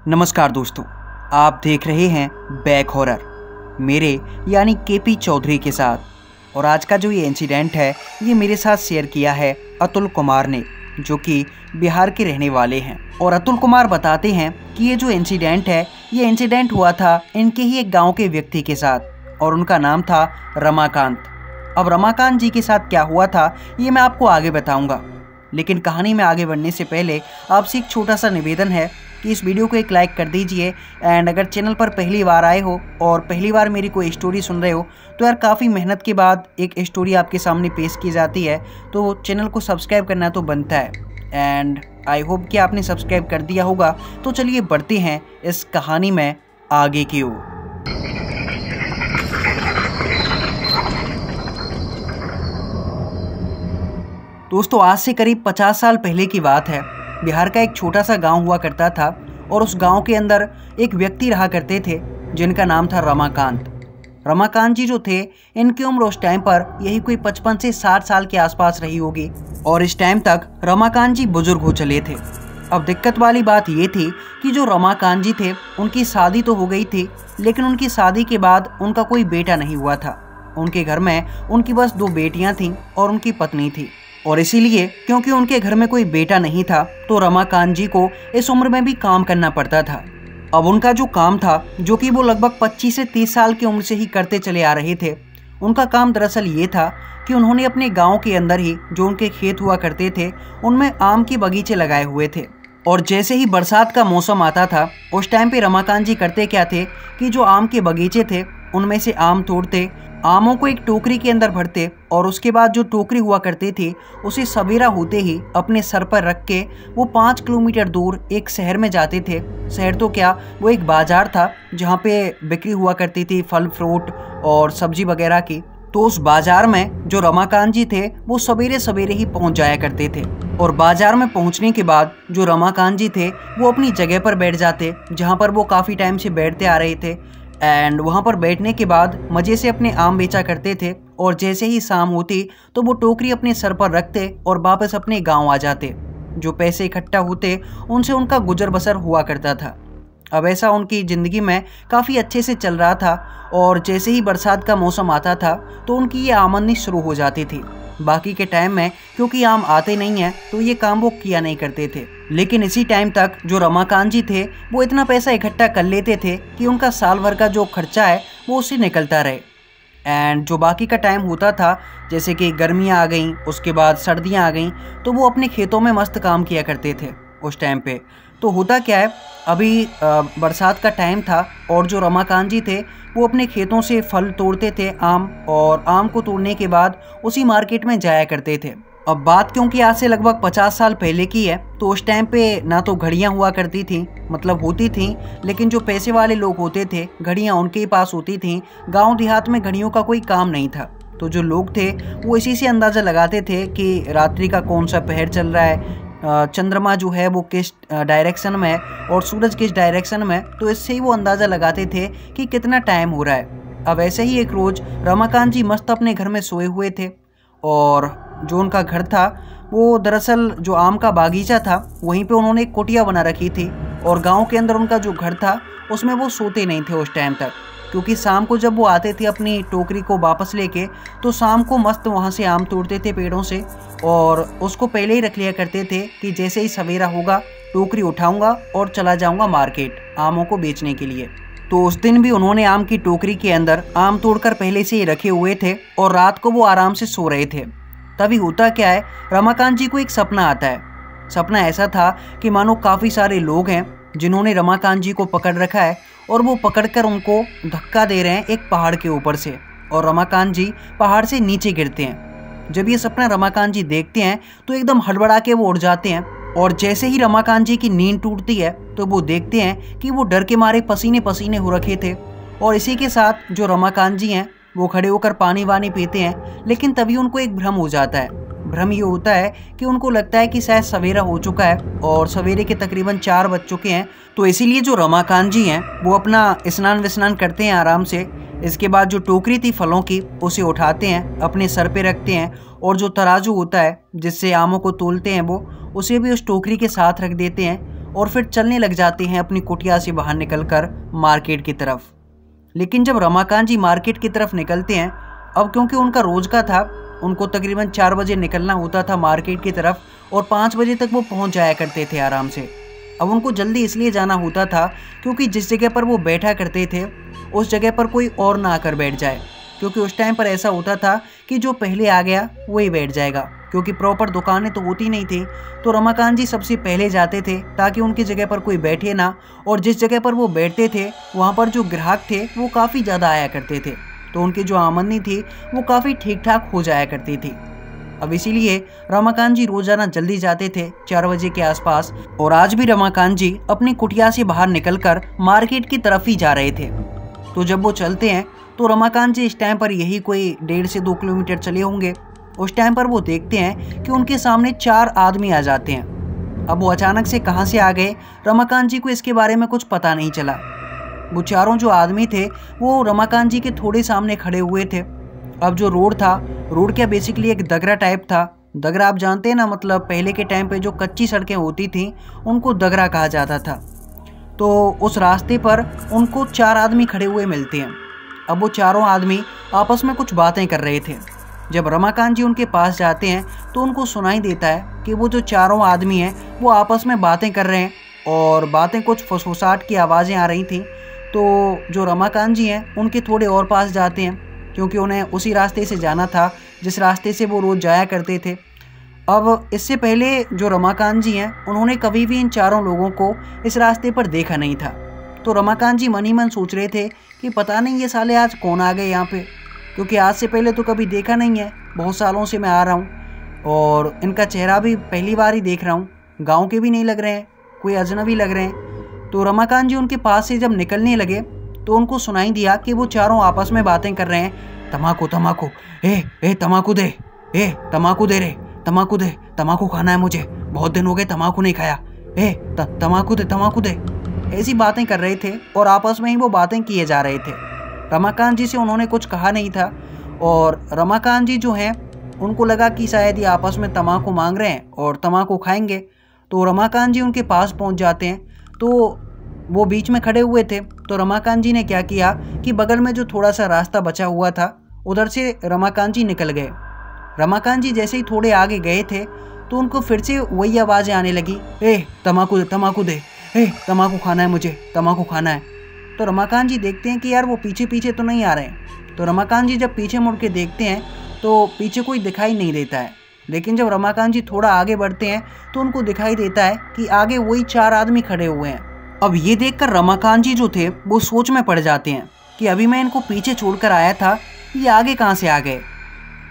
नमस्कार दोस्तों, आप देख रहे हैं बैक हॉरर मेरे यानी केपी चौधरी के साथ। और आज का जो ये इंसिडेंट है ये मेरे साथ शेयर किया है अतुल कुमार ने, जो कि बिहार के रहने वाले हैं। और अतुल कुमार बताते हैं कि ये जो इंसिडेंट है ये इंसिडेंट हुआ था इनके ही एक गांव के व्यक्ति के साथ और उनका नाम था रमाकांत। अब रमाकांत जी के साथ क्या हुआ था ये मैं आपको आगे बताऊंगा, लेकिन कहानी में आगे बढ़ने से पहले आपसे एक छोटा सा निवेदन है कि इस वीडियो को एक लाइक कर दीजिए। एंड अगर चैनल पर पहली बार आए हो और पहली बार मेरी कोई स्टोरी सुन रहे हो तो यार काफ़ी मेहनत के बाद एक स्टोरी आपके सामने पेश की जाती है, तो चैनल को सब्सक्राइब करना तो बनता है। एंड आई होप कि आपने सब्सक्राइब कर दिया होगा। तो चलिए बढ़ते हैं इस कहानी में आगे की ओर। दोस्तों, आज से करीब 50 साल पहले की बात है। बिहार का एक छोटा सा गांव हुआ करता था और उस गांव के अंदर एक व्यक्ति रहा करते थे जिनका नाम था रमाकांत। रमाकांत जी जो थे इनकी उम्र उस टाइम पर यही कोई 55 से 60 साल के आसपास रही होगी और इस टाइम तक रमाकांत जी बुजुर्ग हो चले थे। अब दिक्कत वाली बात ये थी कि जो रमाकांत जी थे उनकी शादी तो हो गई थी, लेकिन उनकी शादी के बाद उनका कोई बेटा नहीं हुआ था। उनके घर में उनकी बस 2 बेटियां थीं और उनकी पत्नी थी। और इसीलिए क्योंकि उनके घर में कोई बेटा नहीं था तो रमाकांत जी को इस उम्र में भी काम करना पड़ता था। अब उनका जो काम था, जो कि वो लगभग 25 से 30 साल की उम्र से ही करते चले आ रहे थे, उनका काम दरअसल ये था कि उन्होंने अपने गांव के अंदर ही जो उनके खेत हुआ करते थे उनमें आम के बगीचे लगाए हुए थे। और जैसे ही बरसात का मौसम आता था उस टाइम पे रमाकांत जी करते क्या थे कि जो आम के बगीचे थे उनमें से आम तोड़ते, आमों को एक टोकरी के अंदर भरते और उसके बाद जो टोकरी हुआ करती थी उसे सवेरा होते ही अपने सर पर रख के वो 5 किलोमीटर दूर एक शहर में जाते थे। शहर तो क्या, वो एक बाजार था जहाँ पे बिक्री हुआ करती थी फल फ्रूट और सब्जी वगैरह की। तो उस बाजार में जो रमाकांत जी थे वो सवेरे सवेरे ही पहुँच जाया करते थे। और बाजार में पहुँचने के बाद जो रमाकांत जी थे वो अपनी जगह पर बैठ जाते जहाँ पर वो काफ़ी टाइम से बैठते आ रहे थे। एंड वहाँ पर बैठने के बाद मज़े से अपने आम बेचा करते थे और जैसे ही शाम होती तो वो टोकरी अपने सर पर रखते और वापस अपने गांव आ जाते। जो पैसे इकट्ठा होते उनसे उनका गुजर बसर हुआ करता था। अब ऐसा उनकी ज़िंदगी में काफ़ी अच्छे से चल रहा था और जैसे ही बरसात का मौसम आता था तो उनकी ये आमदनी शुरू हो जाती थी। बाकी के टाइम में क्योंकि आम आते नहीं हैं तो ये काम वो किया नहीं करते थे। लेकिन इसी टाइम तक जो रमाकांत जी थे वो इतना पैसा इकट्ठा कर लेते थे कि उनका साल भर का जो खर्चा है वो उससे निकलता रहे। एंड जो बाकी का टाइम होता था, जैसे कि गर्मियाँ आ गईं, उसके बाद सर्दियाँ आ गईं, तो वो अपने खेतों में मस्त काम किया करते थे उस टाइम पे। तो होता क्या है, अभी बरसात का टाइम था और जो रमाकांत जी थे वो अपने खेतों से फल तोड़ते थे आम, और आम को तोड़ने के बाद उसी मार्केट में जाया करते थे। अब बात क्योंकि आज से लगभग 50 साल पहले की है तो उस टाइम पे ना तो घड़ियां हुआ करती थी, मतलब होती थी, लेकिन जो पैसे वाले लोग होते थे घड़ियां उनके ही पास होती थी। गांव देहात में घड़ियों का कोई काम नहीं था। तो जो लोग थे वो इसी से अंदाज़ा लगाते थे कि रात्रि का कौन सा पहर चल रहा है, चंद्रमा जो है वो किस डायरेक्शन में है और सूरज किस डायरेक्शन में, तो इससे ही वो अंदाज़ा लगाते थे कि कितना टाइम हो रहा है। अब ऐसे ही एक रोज़ रमाकांत जी मस्त अपने घर में सोए हुए थे और जो उनका घर था वो दरअसल जो आम का बागीचा था वहीं पे उन्होंने एक कुटिया बना रखी थी। और गांव के अंदर उनका जो घर था उसमें वो सोते नहीं थे उस टाइम तक, क्योंकि शाम को जब वो आते थे अपनी टोकरी को वापस लेके तो शाम को मस्त वहाँ से आम तोड़ते थे पेड़ों से और उसको पहले ही रख लिया करते थे कि जैसे ही सवेरा होगा टोकरी उठाऊंगा और चला जाऊंगा मार्केट आमों को बेचने के लिए। तो उस दिन भी उन्होंने आम की टोकरी के अंदर आम तोड़कर पहले से ही रखे हुए थे और रात को वो आराम से सो रहे थे। तभी होता क्या है, रमाकांत जी को एक सपना आता है। सपना ऐसा था कि मानो काफ़ी सारे लोग हैं जिन्होंने रमाकांत जी को पकड़ रखा है और वो पकड़कर उनको धक्का दे रहे हैं एक पहाड़ के ऊपर से, और रमाकांत जी पहाड़ से नीचे गिरते हैं। जब ये सपना रमाकांत जी देखते हैं तो एकदम हड़बड़ा के वो उड़ जाते हैं और जैसे ही रमाकांत जी की नींद टूटती है तो वो देखते हैं कि वो डर के मारे पसीने पसीने हो रखे थे। और इसी के साथ जो रमाकांत जी हैं वो खड़े होकर पानी वानी पीते हैं, लेकिन तभी उनको एक भ्रम हो जाता है। भ्रम ये होता है कि उनको लगता है कि शायद सवेरा हो चुका है और सवेरे के तकरीबन 4 बज चुके हैं। तो इसीलिए जो रमाकांत जी हैं वो अपना स्नान विस्नान करते हैं आराम से। इसके बाद जो टोकरी थी फलों की उसे उठाते हैं, अपने सर पे रखते हैं और जो तराजू होता है जिससे आमों को तोलते हैं वो उसे भी उस टोकरी के साथ रख देते हैं और फिर चलने लग जाते हैं अपनी कुटिया से बाहर निकलकर मार्केट की तरफ। लेकिन जब रमाकांत जी मार्केट की तरफ निकलते हैं, अब क्योंकि उनका रोज का था, उनको तकरीबन 4 बजे निकलना होता था मार्केट की तरफ और 5 बजे तक वो पहुंच जाया करते थे आराम से। अब उनको जल्दी इसलिए जाना होता था क्योंकि जिस जगह पर वो बैठा करते थे उस जगह पर कोई और ना आकर बैठ जाए, क्योंकि उस टाइम पर ऐसा होता था कि जो पहले आ गया वही बैठ जाएगा, क्योंकि प्रॉपर दुकानें तो होती नहीं थी। तो रमाकांत जी सबसे पहले जाते थे ताकि उनकी जगह पर कोई बैठे ना, और जिस जगह पर वो बैठते थे वहाँ पर जो ग्राहक थे वो काफ़ी ज़्यादा आया करते थे, तो उनकी जो आमदनी थी वो काफ़ी ठीक ठाक हो जाया करती थी। अब इसीलिए रमाकांत जी रोजाना जल्दी जाते थे 4 बजे के आसपास, और आज भी रमाकांत जी अपनी कुटिया से बाहर निकलकर मार्केट की तरफ ही जा रहे थे। तो जब वो चलते हैं तो रमाकांत जी इस टाइम पर यही कोई 1.5 से 2 किलोमीटर चले होंगे। उस टाइम पर वो देखते हैं कि उनके सामने 4 आदमी आ जाते हैं। अब वो अचानक से कहाँ से आ गए, रमाकांत जी को इसके बारे में कुछ पता नहीं चला। वो चारों जो आदमी थे वो रमाकांत जी के थोड़े सामने खड़े हुए थे। अब जो रोड था, रोड क्या बेसिकली एक दगरा टाइप था। दगरा आप जानते हैं ना, मतलब पहले के टाइम पे जो कच्ची सड़कें होती थी उनको दगरा कहा जाता था। तो उस रास्ते पर उनको 4 आदमी खड़े हुए मिलते हैं। अब वो चारों आदमी आपस में कुछ बातें कर रहे थे। जब रमाकांत जी उनके पास जाते हैं तो उनको सुनाई देता है कि वो जो चारों आदमी हैं वो आपस में बातें कर रहे हैं, और बातें कुछ फुसफुसाहट की आवाज़ें आ रही थी। तो जो रमाकांत जी हैं उनके थोड़े और पास जाते हैं, क्योंकि उन्हें उसी रास्ते से जाना था जिस रास्ते से वो रोज़ जाया करते थे। अब इससे पहले जो रमाकांत जी हैं उन्होंने कभी भी इन चारों लोगों को इस रास्ते पर देखा नहीं था। तो रमाकांत जी मन ही मन सोच रहे थे कि पता नहीं ये साले आज कौन आ गए यहाँ पे, क्योंकि आज से पहले तो कभी देखा नहीं है, बहुत सालों से मैं आ रहा हूँ और इनका चेहरा भी पहली बार ही देख रहा हूँ। गाँव के भी नहीं लग रहे हैं, कोई अजनबी लग रहे हैं। तो रमाकांत जी उनके पास से जब निकलने लगे तो उनको सुनाई दिया कि वो चारों आपस में बातें कर रहे हैं। तम्बाकू तम्बाकू, ए तम्बाकू दे, तम्बाकू दे रे, तम्बाकू दे, तम्बाकू खाना है मुझे, बहुत दिन हो गए तम्बाकू नहीं खाया, तम्बाकू दे, तम्बाकू दे। ऐसी बातें कर रहे थे और आपस में ही वो बातें किए जा रहे थे। रमाकांत जी से उन्होंने कुछ कहा नहीं था, और रमाकांत जी जो हैं उनको लगा कि शायद ये आपस में तम्बाकू मांग रहे हैं और तम्बाकू खाएंगे। तो रमाकांत जी उनके पास पहुंच जाते हैं। तो वो बीच में खड़े हुए थे, तो रमाकांत जी ने क्या किया कि बगल में जो थोड़ा सा रास्ता बचा हुआ था उधर से रमाकांत जी निकल गए। रमाकांत जी जैसे ही थोड़े आगे गए थे तो उनको फिर से वही आवाज़ें आने लगी, तम्बाकू दे, तम्बाकू दे, तम्बाकू खाना है मुझे, तम्बाकू खाना है। तो रमाकांत जी देखते हैं कि यार वो पीछे पीछे तो नहीं आ रहे हैं। तो रमाकांत जी जब पीछे मुड़ के देखते हैं तो पीछे कोई दिखाई नहीं देता है। लेकिन जब रमाकांत जी थोड़ा आगे बढ़ते हैं तो उनको दिखाई देता है कि आगे वही 4 आदमी खड़े हुए हैं। अब ये देखकर रमाकांत जी जो थे वो सोच में पड़ जाते हैं कि अभी मैं इनको पीछे छोड़कर आया था, ये आगे कहाँ से आ गए।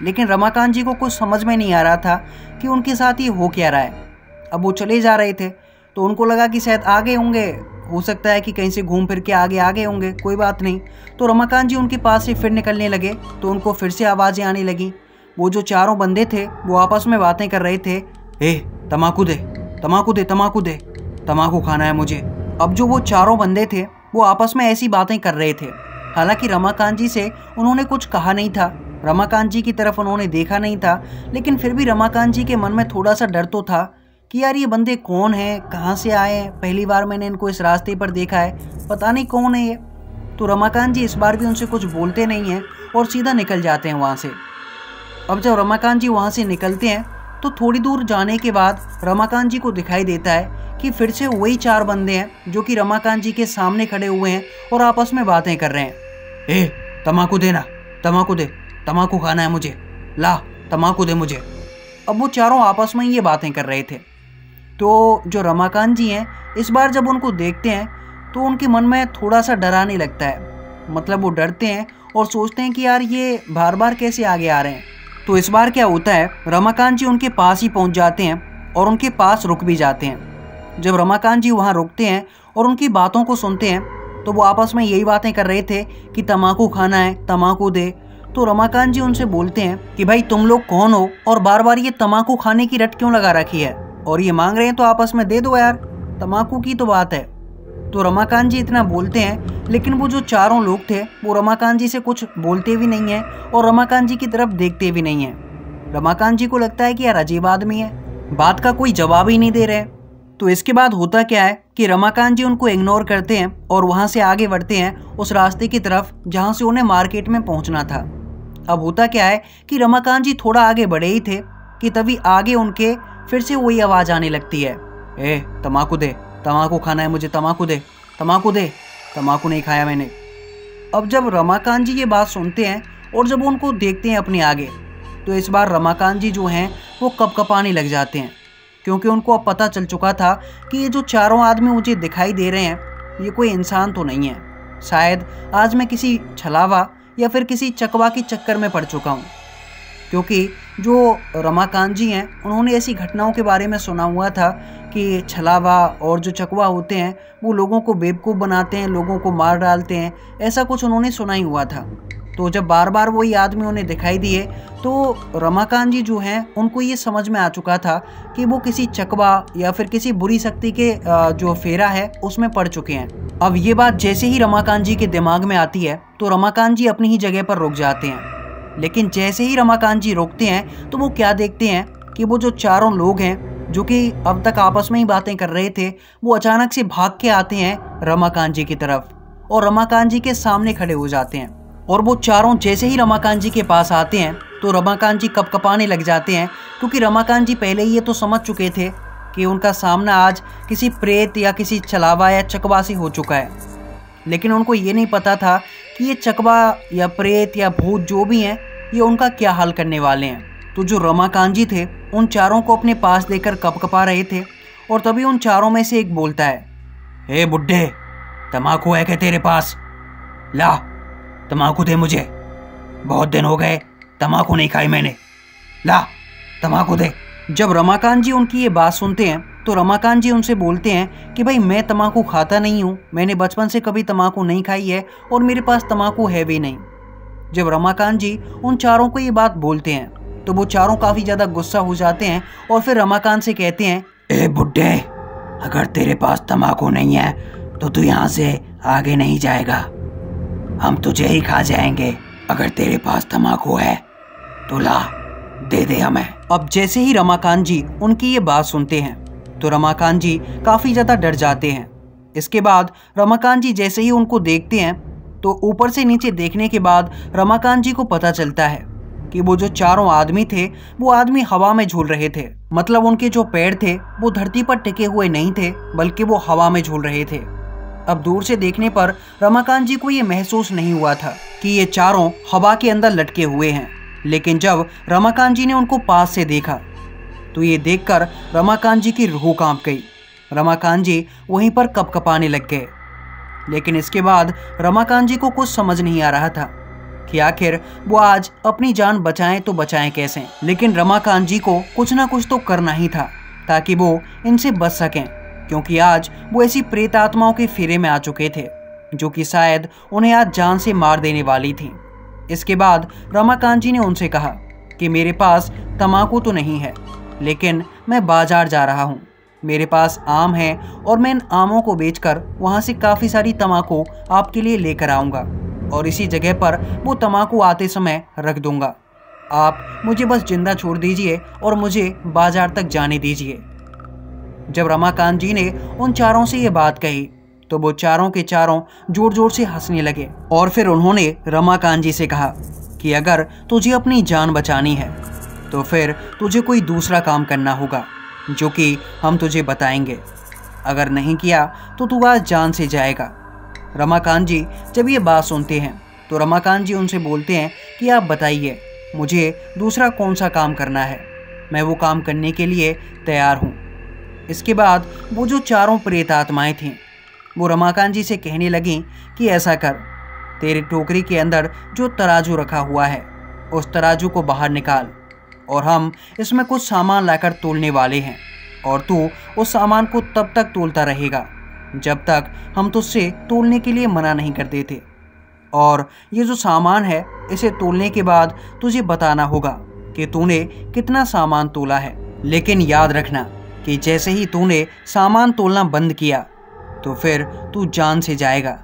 लेकिन रमाकांत जी को कुछ समझ में नहीं आ रहा था कि उनके साथ ये हो क्या रहा है। अब वो चले जा रहे थे तो उनको लगा कि शायद आगे होंगे, हो सकता है कि कहीं से घूम फिर के आगे होंगे, कोई बात नहीं। तो रमाकांत जी उनके पास से फिर निकलने लगे तो उनको फिर से आवाज़ें आने लगी। वो जो चारों बंदे थे वो आपस में बातें कर रहे थे, तम्बाकू दे, तम्बाकू दे, तम्बाकू दे, तम्बाकू खाना है मुझे। अब जो वो चारों बंदे थे वो आपस में ऐसी बातें कर रहे थे। हालांकि रमाकांत जी से उन्होंने कुछ कहा नहीं था, रमाकांत जी की तरफ उन्होंने देखा नहीं था, लेकिन फिर भी रमाकांत जी के मन में थोड़ा सा डर तो था कि यार ये बंदे कौन हैं, कहाँ से आए हैं, पहली बार मैंने इनको इस रास्ते पर देखा है, पता नहीं कौन है ये। तो रमाकांत जी इस बार भी उनसे कुछ बोलते नहीं हैं और सीधा निकल जाते हैं वहाँ से। अब जब रमाकांत जी वहाँ से निकलते हैं तो थोड़ी दूर जाने के बाद रमाकांत जी को दिखाई देता है कि फिर से वही 4 बंदे हैं जो कि रमाकांत जी के सामने खड़े हुए हैं और आपस में बातें कर रहे हैं। तम्बाकू देना, तम्बाकू दे, तम्बाकू खाना है मुझे, ला तम्बाकू दे मुझे। अब वो चारों आपस में ये बातें कर रहे थे। तो जो रमाकांत जी हैं इस बार जब उनको देखते हैं तो उनके मन में थोड़ा सा डर आने लगता है, मतलब वो डरते हैं और सोचते हैं कि यार ये बार बार कैसे आगे आ रहे हैं। तो इस बार क्या होता है, रमाकांत जी उनके पास ही पहुंच जाते हैं और उनके पास रुक भी जाते हैं। जब रमाकांत जी वहाँ रुकते हैं और उनकी बातों को सुनते हैं तो वो आपस में यही बातें कर रहे थे कि तम्बाकू खाना है, तम्बाकू दे। तो रमाकांत जी उनसे बोलते हैं कि भाई तुम लोग कौन हो और बार बार ये तम्बाकू खाने की रट क्यों लगा रखी है, और ये मांग रहे हैं तो आपस में दे दो यार, तम्बाकू की तो बात है। तो रमाकांत जी इतना बोलते हैं, लेकिन वो जो चारों लोग थे वो रमाकांत जी से कुछ बोलते भी नहीं है और रमाकांत जी की तरफ देखते भी नहीं है। रमाकांत जी को लगता है कि यार अजीब आदमी है, बात का कोई जवाब ही नहीं दे रहे। तो इसके बाद होता क्या है कि रमाकांत जी उनको इग्नोर करते हैं और वहाँ से आगे बढ़ते हैं उस रास्ते की तरफ जहाँ से उन्हें मार्केट में पहुँचना था। अब होता क्या है कि रमाकांत जी थोड़ा आगे बढ़े ही थे कि तभी आगे उनके फिर से वही आवाज़ आने लगती है, ए तम्बाकू दे, तम्बाकू खाना है मुझे, तम्बाकू दे, तम्बाकू दे। तम्बाकू नहीं खाया मैंने। अब जब रमाकांत जी ये बात सुनते हैं और जब उनको देखते हैं अपने आगे, तो इस बार रमाकांत जी जो हैं वो कपकपाने लग जाते हैं, क्योंकि उनको अब पता चल चुका था कि ये जो चारों आदमी मुझे दिखाई दे रहे हैं ये कोई इंसान तो नहीं है। शायद आज मैं किसी छलावा या फिर किसी चकवा के चक्कर में पड़ चुका हूँ, क्योंकि जो रमाकांत जी हैं उन्होंने ऐसी घटनाओं के बारे में सुना हुआ था कि छलावा और जो चकवा होते हैं वो लोगों को बेवकूफ़ बनाते हैं, लोगों को मार डालते हैं, ऐसा कुछ उन्होंने सुना ही हुआ था। तो जब बार बार वही आदमी उन्हें दिखाई दिए तो रमाकांत जी जो हैं उनको ये समझ में आ चुका था कि वो किसी चकवा या फिर किसी बुरी शक्ति के जो फेरा है उसमें पड़ चुके हैं। अब ये बात जैसे ही रमाकांत जी के दिमाग में आती है तो रमाकांत जी अपनी ही जगह पर रुक जाते हैं। लेकिन जैसे ही रमाकांत जी रुकते हैं तो वो क्या देखते हैं कि वो जो चारों लोग हैं जो कि अब तक आपस में ही बातें कर रहे थे, वो अचानक से भाग के आते हैं रमाकांत जी की तरफ और रमाकांत जी के सामने खड़े हो जाते हैं। और वो चारों जैसे ही रमाकांत जी के पास आते हैं तो रमाकांत जी कपकपाने लग जाते हैं, क्योंकि रमाकांत जी पहले ही ये तो समझ चुके थे कि उनका सामना आज किसी प्रेत या किसी छलावा या चकवा से हो चुका है। लेकिन उनको ये नहीं पता था कि ये चकवा या प्रेत या भूत जो भी हैं ये उनका क्या हाल करने वाले हैं। तो जो रमाकांत जी थे उन चारों को अपने पास लेकर कपकपा रहे थे और तभी उन चारों में से एक बोलता है, हे बुड्ढे, तम्बाकू है क्या तेरे पास? ला तम्बाकू दे मुझे, बहुत दिन हो गए तम्बाकू नहीं खाई मैंने, ला तम्बाकू दे। जब रमाकांत जी उनकी ये बात सुनते हैं तो रमाकांत जी उनसे बोलते हैं कि भाई मैं तम्बाकू खाता नहीं हूँ, मैंने बचपन से कभी तम्बाकू नहीं खाई है और मेरे पास तम्बाकू है भी नहीं। जब रमाकांत जी उन चारों को ये बात बोलते हैं तो वो चारों काफ़ी ज़्यादा गुस्सा हो जाते हैं और फिर रमाकांत से कहते हैं, ए बुड्ढे, अगर तेरे पास तम्बाकू नहीं है तो तू यहाँ से आगे नहीं जाएगा, हम तुझे ही खा जाएंगे। अगर तेरे पास तम्बाकू है तो ला दे दे हमें। अब जैसे ही रमाकांत जी उनकी ये बात सुनते हैं तो रमाकांत जी काफ़ी ज़्यादा डर जाते हैं। इसके बाद रमाकांत जी जैसे ही उनको देखते हैं तो ऊपर से नीचे देखने के बाद रमाकांत जी को पता चलता है कि वो जो चारों आदमी थे वो आदमी हवा में झूल रहे थे। मतलब उनके जो पैर थे वो धरती पर टिके हुए नहीं थे, बल्कि वो हवा में झूल रहे थे। अब दूर से देखने पर रमाकांत जी को ये महसूस नहीं हुआ था कि ये चारों हवा के अंदर लटके हुए हैं। लेकिन जब रमाकांत जी ने उनको पास से देखा तो ये देखकर रमाकांत जी की रूह कांप गई। रमाकांत जी वहीं पर कपकपाने लग गए। लेकिन इसके बाद रमाकांत जी को कुछ समझ नहीं आ रहा था कि आखिर वो आज अपनी जान बचाएं तो बचाएं कैसे। लेकिन रमाकांत जी को कुछ ना कुछ तो करना ही था ताकि वो इनसे बच सकें, क्योंकि आज वो ऐसी प्रेत आत्माओं के फेरे में आ चुके थे जो कि शायद उन्हें आज जान से मार देने वाली थी। इसके बाद रमाकांत जी ने उनसे कहा कि मेरे पास तम्बाकू तो नहीं है, लेकिन मैं बाजार जा रहा हूँ, मेरे पास आम है और मैं इन आमों को बेचकर वहाँ से काफ़ी सारी तम्बाकू आपके लिए लेकर आऊँगा और इसी जगह पर वो तम्बाकू आते समय रख दूँगा। आप मुझे बस जिंदा छोड़ दीजिए और मुझे बाजार तक जाने दीजिए। जब रमाकांत जी ने उन चारों से ये बात कही तो वो चारों के चारों जोर जोर से हंसने लगे और फिर उन्होंने रमाकांत जी से कहा कि अगर तुझे अपनी जान बचानी है तो फिर तुझे कोई दूसरा काम करना होगा जो कि हम तुझे बताएंगे। अगर नहीं किया तो तू आज जान से जाएगा। रमाकांत जी जब ये बात सुनते हैं तो रमाकांत जी उनसे बोलते हैं कि आप बताइए मुझे दूसरा कौन सा काम करना है, मैं वो काम करने के लिए तैयार हूँ। इसके बाद वो जो चारों प्रेत आत्माएँ थीं वो रमाकांत जी से कहने लगीं कि ऐसा कर, तेरी टोकरी के अंदर जो तराजू रखा हुआ है उस तराजू को बाहर निकाल और हम इसमें कुछ सामान लाकर तोलने वाले हैं और तू उस सामान को तब तक तोलता रहेगा जब तक हम तुझसे तोलने के लिए मना नहीं कर देते। और ये जो सामान है इसे तोलने के बाद तुझे बताना होगा कि तूने कितना सामान तोला है। लेकिन याद रखना कि जैसे ही तूने सामान तोलना बंद किया तो फिर तू जान से जाएगा।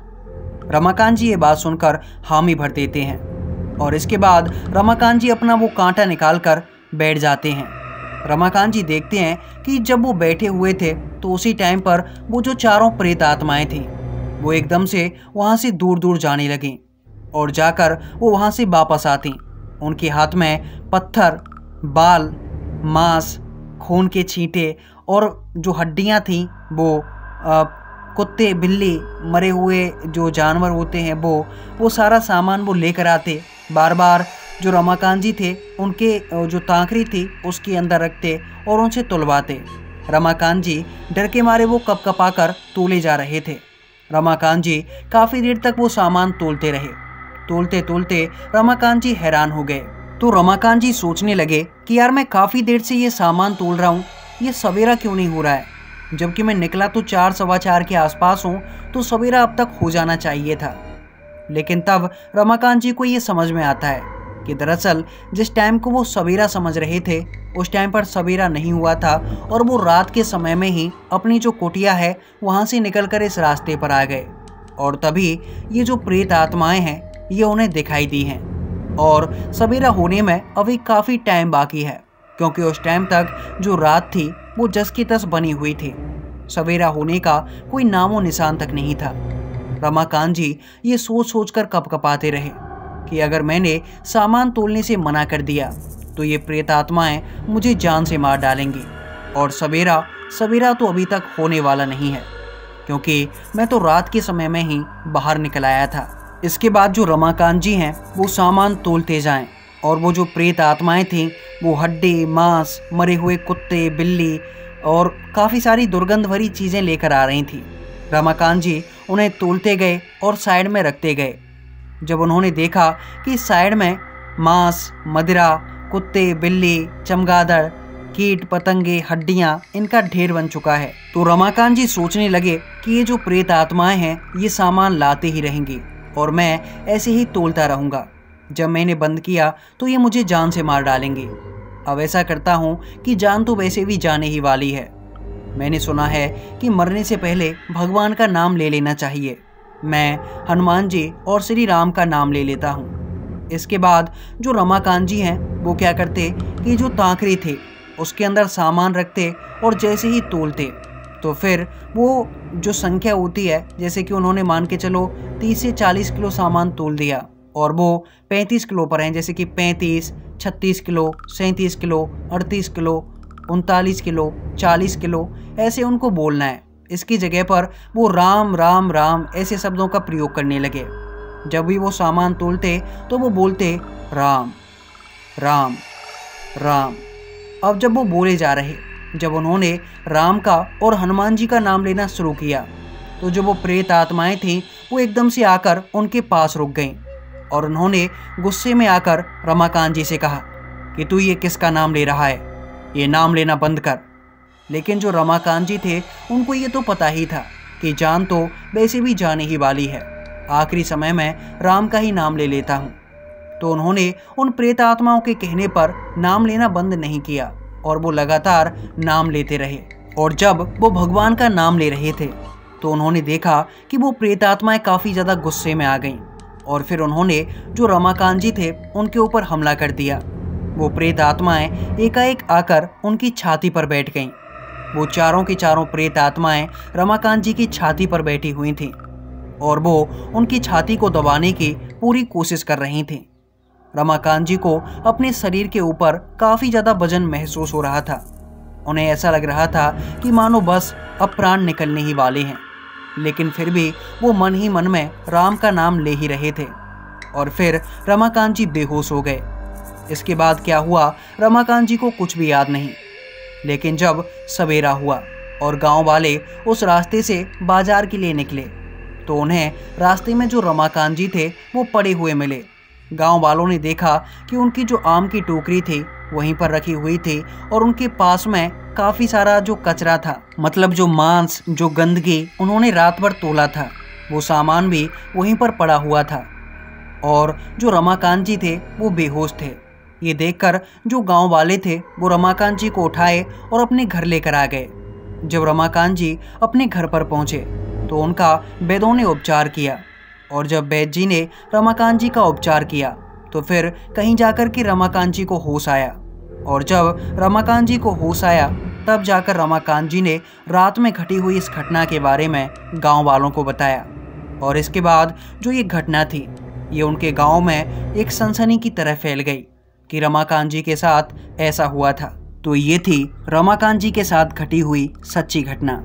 रमाकांत जी ये बात सुनकर हामी भर देते हैं और इसके बाद रमाकांत जी अपना वो कांटा निकाल कर बैठ जाते हैं। रमाकांत जी देखते हैं कि जब वो बैठे हुए थे तो उसी टाइम पर वो जो चारों प्रेत आत्माएं थीं वो एकदम से वहाँ से दूर दूर जाने लगीं और जाकर वो वहाँ से वापस आती। उनके हाथ में पत्थर, बाल, मांस, खून के छींटे और जो हड्डियाँ थीं वो कुत्ते, बिल्ली, मरे हुए जो जानवर होते हैं वो सारा सामान वो लेकर आते। बार बार जो रमाकांत जी थे उनके जो तांखरी थी उसके अंदर रखते और उनसे तुलवाते। रमाकांत जी डर के मारे वो कपकपाकर तोले जा रहे थे। रमाकांत जी काफ़ी देर तक वो सामान तोलते रहे। तोलते तोलते रमाकांत जी हैरान हो गए। तो रमाकांत जी सोचने लगे कि यार मैं काफ़ी देर से ये सामान तोल रहा हूँ, ये सवेरा क्यों नहीं हो रहा है? जबकि मैं निकला तो 4 सवा 4 के आसपास हूँ, तो सवेरा अब तक हो जाना चाहिए था। लेकिन तब रमाकांत जी को ये समझ में आता है कि दरअसल जिस टाइम को वो सवेरा समझ रहे थे उस टाइम पर सवेरा नहीं हुआ था और वो रात के समय में ही अपनी जो कुटिया है वहाँ से निकलकर इस रास्ते पर आ गए। और तभी ये जो प्रेत आत्माएं हैं ये उन्हें दिखाई दी हैं। और सवेरा होने में अभी काफ़ी टाइम बाकी है, क्योंकि उस टाइम तक जो रात थी वो जस की तस बनी हुई थी। सवेरा होने का कोई नामो निशान तक नहीं था। रमाकांत जी ये सोच सोच कर कपकपाते रहे कि अगर मैंने सामान तोलने से मना कर दिया तो ये प्रेत आत्माएं मुझे जान से मार डालेंगी। और सवेरा तो अभी तक होने वाला नहीं है, क्योंकि मैं तो रात के समय में ही बाहर निकल आया था। इसके बाद जो रमाकांत जी हैं वो सामान तोलते जाएं और वो जो प्रेत आत्माएं थीं वो हड्डी, मांस, मरे हुए कुत्ते, बिल्ली और काफ़ी सारी दुर्गंध भरी चीज़ें लेकर आ रही थी। रमाकांत जी उन्हें तोलते गए और साइड में रखते गए। जब उन्होंने देखा कि साइड में मांस, मदिरा, कुत्ते, बिल्ली, चमगादड़, कीट पतंगे, हड्डियां, इनका ढेर बन चुका है, तो रमाकांत जी सोचने लगे कि ये जो प्रेत आत्माएं हैं ये सामान लाते ही रहेंगी और मैं ऐसे ही तोलता रहूँगा। जब मैंने बंद किया तो ये मुझे जान से मार डालेंगे। अब ऐसा करता हूँ कि जान तो वैसे भी जाने ही वाली है। मैंने सुना है कि मरने से पहले भगवान का नाम ले लेना चाहिए। मैं हनुमान जी और श्री राम का नाम ले लेता हूँ। इसके बाद जो रमाकांत जी हैं वो क्या करते कि जो तांखरी थे उसके अंदर सामान रखते और जैसे ही तोलते तो फिर वो जो संख्या होती है, जैसे कि उन्होंने मान के चलो 30 से 40 किलो सामान तोल दिया और वो 35 किलो पर हैं, जैसे कि 35, 36 kilo, 37 kilo, 38 kilo, 39 kilo, 40 kilo, ऐसे उनको बोलना है। इसकी जगह पर वो राम राम राम ऐसे शब्दों का प्रयोग करने लगे। जब भी वो सामान तोलते तो वो बोलते राम राम राम। अब जब वो बोले जा रहे, जब उन्होंने राम का और हनुमान जी का नाम लेना शुरू किया तो जो वो प्रेत आत्माएं थीं वो एकदम से आकर उनके पास रुक गईं और उन्होंने गुस्से में आकर रमाकांत जी से कहा कि तू ये किसका नाम ले रहा है, ये नाम लेना बंद कर। लेकिन जो रमाकांत जी थे उनको ये तो पता ही था कि जान तो वैसे भी जाने ही वाली है, आखिरी समय में राम का ही नाम ले लेता हूँ। तो उन्होंने उन प्रेत आत्माओं के कहने पर नाम लेना बंद नहीं किया और वो लगातार नाम लेते रहे। और जब वो भगवान का नाम ले रहे थे तो उन्होंने देखा कि वो प्रेत आत्माएं काफ़ी ज़्यादा गुस्से में आ गईं और फिर उन्होंने जो रमाकांत जी थे उनके ऊपर हमला कर दिया। वो प्रेत आत्माएं एकाएक आकर उनकी छाती पर बैठ गईं। वो चारों की चारों प्रेत आत्माएं रमाकांत जी की छाती पर बैठी हुई थीं और वो उनकी छाती को दबाने की पूरी कोशिश कर रही थीं। रमाकांत जी को अपने शरीर के ऊपर काफ़ी ज़्यादा वजन महसूस हो रहा था। उन्हें ऐसा लग रहा था कि मानो बस अब प्राण निकलने ही वाले हैं, लेकिन फिर भी वो मन ही मन में राम का नाम ले ही रहे थे। और फिर रमाकांत जी बेहोश हो गए। इसके बाद क्या हुआ रमाकांत जी को कुछ भी याद नहीं। लेकिन जब सवेरा हुआ और गांव वाले उस रास्ते से बाजार के लिए निकले तो उन्हें रास्ते में जो रमाकांत जी थे वो पड़े हुए मिले। गांव वालों ने देखा कि उनकी जो आम की टोकरी थी वहीं पर रखी हुई थी और उनके पास में काफ़ी सारा जो कचरा था, मतलब जो मांस, जो गंदगी उन्होंने रात भर तोला था, वो सामान भी वहीं पर पड़ा हुआ था। और जो रमाकांत जी थे वो बेहोश थे। ये देखकर जो गांव वाले थे वो रमाकांत जी को उठाए और अपने घर लेकर आ गए। जब रमाकांत जी अपने घर पर पहुंचे तो उनका वैद्यों ने उपचार किया और जब वैद्य जी ने रमाकांत जी का उपचार किया तो फिर कहीं जाकर के रमाकांत जी को होश आया और जब रमाकांत जी को होश आया तब जाकर रमाकांत जी ने रात में घटी हुई इस घटना के बारे में गांव वालों को बताया। और इसके बाद जो ये घटना थी ये उनके गांव में एक सनसनी की तरह फैल गई कि रमाकांत जी के साथ ऐसा हुआ था। तो ये थी रमाकांत जी के साथ घटी हुई सच्ची घटना।